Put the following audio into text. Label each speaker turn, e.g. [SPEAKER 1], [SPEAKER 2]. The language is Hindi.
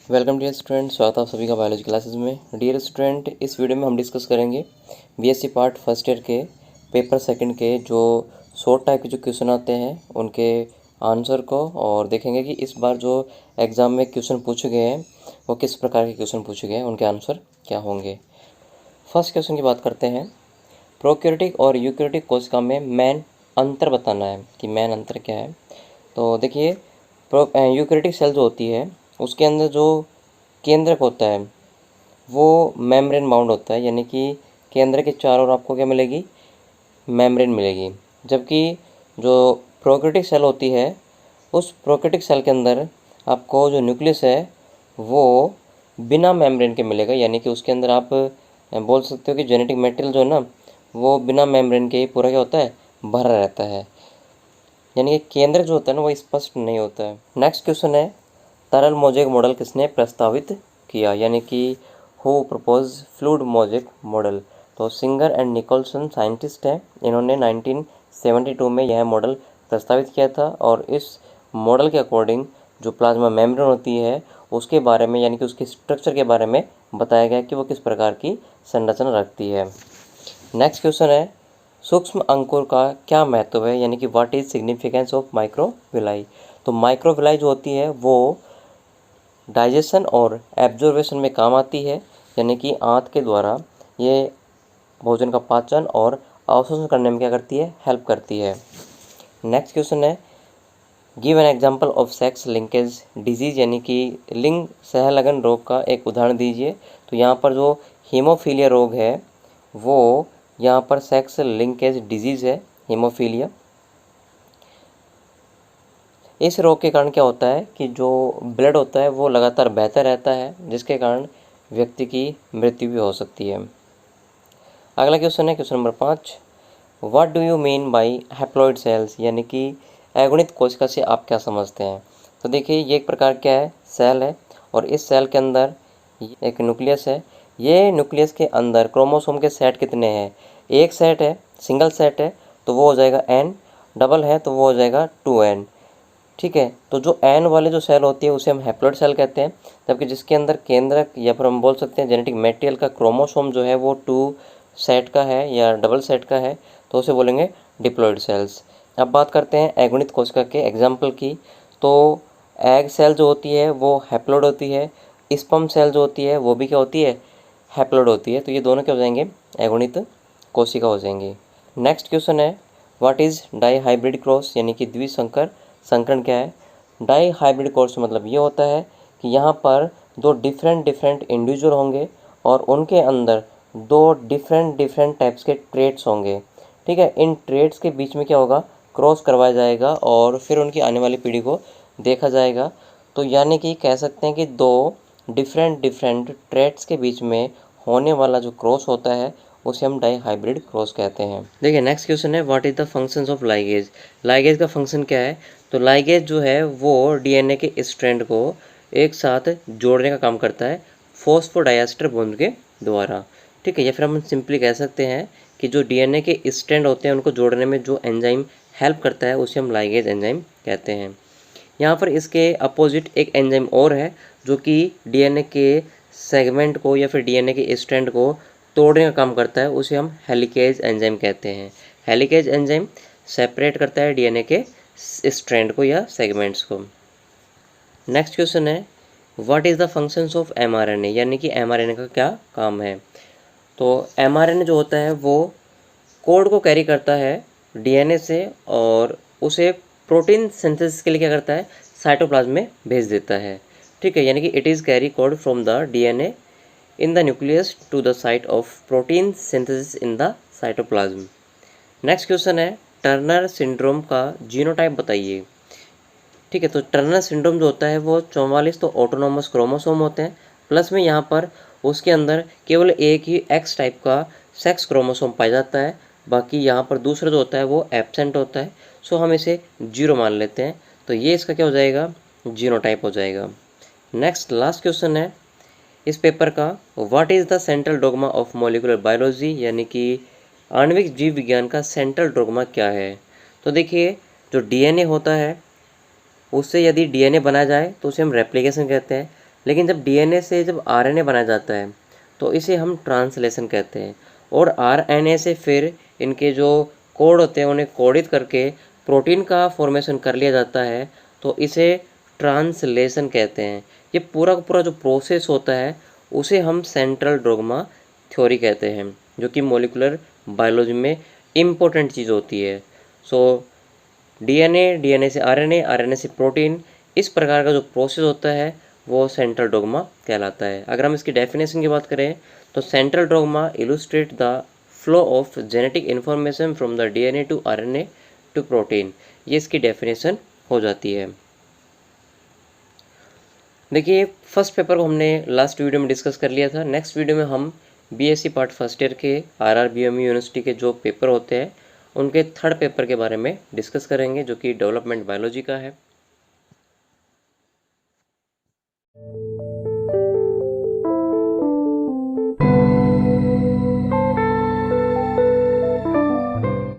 [SPEAKER 1] वेलकम डियर स्टूडेंट, स्वागत है आप सभी का बायोलॉजी क्लासेस में। डियर स्टूडेंट, इस वीडियो में हम डिस्कस करेंगे बीएससी पार्ट फर्स्ट ईयर के पेपर सेकंड के जो शॉर्ट टाइप के जो क्वेश्चन आते हैं उनके आंसर को, और देखेंगे कि इस बार जो एग्ज़ाम में क्वेश्चन पूछे गए हैं वो किस प्रकार के क्वेश्चन पूछे गए हैं, उनके आंसर क्या होंगे। फर्स्ट क्वेश्चन की बात करते हैं। प्रोकैरियोटिक और यूकैरियोटिक कोशिका में मेन अंतर बताना है कि मेन अंतर क्या है। तो देखिए, यूकैरियोटिक सेल जो होती है उसके अंदर जो केंद्रक होता है वो मेम्ब्रेन बाउंड होता है, यानी कि केंद्र के चारों ओर आपको क्या मिलेगी, मेम्ब्रेन मिलेगी। जबकि जो प्रोकैरियोटिक सेल होती है उस प्रोकैरियोटिक सेल के अंदर आपको जो न्यूक्लियस है वो बिना मेम्ब्रेन के मिलेगा, यानी कि उसके अंदर आप बोल सकते हो कि जेनेटिक मटेरियल जो है ना वो बिना मेम्ब्रेन के ही पूरा क्या होता है, भरा रहता है, यानी कि केंद्र जो होता है ना वो स्पष्ट नहीं होता है। नेक्स्ट क्वेश्चन है, तरल मोज़ेक मॉडल किसने प्रस्तावित किया, यानी कि who propose fluid mosaic model. तो सिंगर एंड निकोलसन साइंटिस्ट हैं, इन्होंने 1972 में यह मॉडल प्रस्तावित किया था। और इस मॉडल के अकॉर्डिंग जो प्लाज्मा मेम्ब्रेन होती है उसके बारे में, यानी कि उसके स्ट्रक्चर के बारे में बताया गया कि वो किस प्रकार की संरचना रखती है। नेक्स्ट क्वेश्चन है, सूक्ष्म अंकुर का क्या महत्व है, यानी कि what is significance of microvilli. तो माइक्रोविलाई जो होती है वो डाइजेशन और एब्जॉर्वेशन में काम आती है, यानी कि आंत के द्वारा ये भोजन का पाचन और अवशोषण करने में क्या करती है, हेल्प करती है। नेक्स्ट क्वेश्चन है, give an example of sex linkage disease, यानी कि लिंग सहलगन रोग का एक उदाहरण दीजिए। तो यहाँ पर जो हीमोफीलिया रोग है वो यहाँ पर सेक्स लिंकेज डिजीज़ है, हीमोफीलिया। इस रोग के कारण क्या होता है कि जो ब्लड होता है वो लगातार बहता रहता है, जिसके कारण व्यक्ति की मृत्यु भी हो सकती है। अगला क्वेश्चन है question number 5, what do you mean by haploid cells, यानी कि अगुणित कोशिका से आप क्या समझते हैं। तो देखिए, ये एक प्रकार क्या है, सेल है, और इस सेल के अंदर एक न्यूक्लियस है। ये न्यूक्लियस के अंदर क्रोमोसोम के सेट कितने हैं, एक सेट है, सिंगल सेट है तो वो हो जाएगा n, डबल है तो वो हो जाएगा 2n। ठीक है, तो जो एन वाले जो सेल होती है उसे हम हैप्लॉइड सेल कहते हैं, जबकि जिसके अंदर केंद्रक या फिर हम बोल सकते हैं जेनेटिक मटेरियल का क्रोमोसोम जो है वो 2 सेट का है या डबल सेट का है तो उसे बोलेंगे डिप्लॉइड सेल्स। अब बात करते हैं अगुणित कोशिका के एग्जाम्पल की। तो एग सेल जो होती है वो हैप्लॉइड होती है, स्पर्म सेल जो होती है वो भी क्या होती है, हैप्लॉइड होती है। तो ये दोनों क्या हो जाएंगे, अगुणित कोशिका हो जाएंगी। नेक्स्ट क्वेश्चन है, what is dihybrid cross, यानी कि द्विसंकर संकरण क्या है। डाई हाइब्रिड क्रॉस मतलब ये होता है कि यहाँ पर दो डिफरेंट इंडिविजुअल होंगे और उनके अंदर दो डिफरेंट टाइप्स के ट्रेट्स होंगे। ठीक है, इन ट्रेट्स के बीच में क्या होगा, क्रॉस करवाया जाएगा और फिर उनकी आने वाली पीढ़ी को देखा जाएगा। तो यानी कि कह सकते हैं कि दो डिफरेंट ट्रेट्स के बीच में होने वाला जो क्रॉस होता है उसे हम डाई हाइब्रिड क्रॉस कहते हैं। देखिए, नेक्स्ट क्वेश्चन है, what is the functions of ligase. Ligase का फंक्शन क्या है। तो लाइगेज जो है वो डीएनए के स्ट्रैंड को एक साथ जोड़ने का काम करता है फॉस्फोडाइएस्टर बॉन्ड के द्वारा। ठीक है, या फिर हम सिंपली कह सकते हैं कि जो डीएनए के स्ट्रैंड होते हैं उनको जोड़ने में जो एंजाइम हेल्प करता है उसे हम लाइगेज एंजाइम कहते हैं। यहाँ पर इसके अपोजिट एक एंजाइम और है जो कि डीएनए के सेगमेंट को या फिर डीएनए के स्ट्रैंड को तोड़ने का काम करता है, उसे हम हेलिकेज एंजाइम कहते हैं। हेलिकेज एंजाइम सेपरेट करता है डीएनए के स्ट्रैंड को या सेगमेंट्स को। नेक्स्ट क्वेश्चन है, what is the functions of mRNA, यानी कि एमआरएनए का क्या काम है। तो एमआरएनए जो होता है वो कोड को कैरी करता है डीएनए से और उसे प्रोटीन सिंथेसिस के लिए क्या करता है, साइटोप्लाज्म में भेज देता है। ठीक है, यानी कि it is carry code from the DNA in the nucleus to the site of protein synthesis in the cytoplasm. Next question है, टर्नर सिंड्रोम का जीनोटाइप बताइए। ठीक है, तो टर्नर सिंड्रोम जो होता है वो 44 तो ऑटोनोमस क्रोमोसोम होते हैं, प्लस में यहाँ पर उसके अंदर केवल एक ही एक्स टाइप का सेक्स क्रोमोसोम पाया जाता है, बाकी यहाँ पर दूसरा जो होता है वो एब्सेंट होता है। सो हम इसे 0 मान लेते हैं, तो ये इसका क्या हो जाएगा, जीनोटाइप हो जाएगा। नेक्स्ट लास्ट क्वेश्चन है इस पेपर का, what is the central dogma of molecular biology, यानी कि आणविक जीव विज्ञान का सेंट्रल डोगमा क्या है। तो देखिए, जो डीएनए होता है उससे यदि डीएनए बनाया जाए तो उसे हम रेप्लिकेशन कहते हैं, लेकिन जब डीएनए से जब आरएनए बनाया जाता है तो इसे हम ट्रांसलेशन कहते हैं, और आरएनए से फिर इनके जो कोड होते हैं उन्हें कोडित करके प्रोटीन का फॉर्मेशन कर लिया जाता है, तो इसे ट्रांसलेशन कहते हैं। ये पूरा का पूरा जो प्रोसेस होता है उसे हम सेंट्रल डोग्मा थ्योरी कहते हैं, जो कि मॉलिक्यूलर बायोलॉजी में इम्पोर्टेंट चीज़ होती है। सो डीएनए, डीएनए से आरएनए, आरएनए से प्रोटीन, इस प्रकार का जो प्रोसेस होता है वो सेंट्रल डोग्मा कहलाता है। अगर हम इसकी डेफिनेशन की बात करें तो central dogma illustrate the flow of genetic information from the DNA to RNA to protein, ये इसकी डेफिनेशन हो जाती है। देखिए फर्स्ट पेपर को हमने लास्ट वीडियो में डिस्कस कर लिया था। नेक्स्ट वीडियो में हम बीएससी पार्ट फर्स्ट ईयर के आरआरबीएमयू यूनिवर्सिटी के जो पेपर होते हैं उनके थर्ड पेपर के बारे में डिस्कस करेंगे, जो कि डेवलपमेंट बायोलॉजी का है।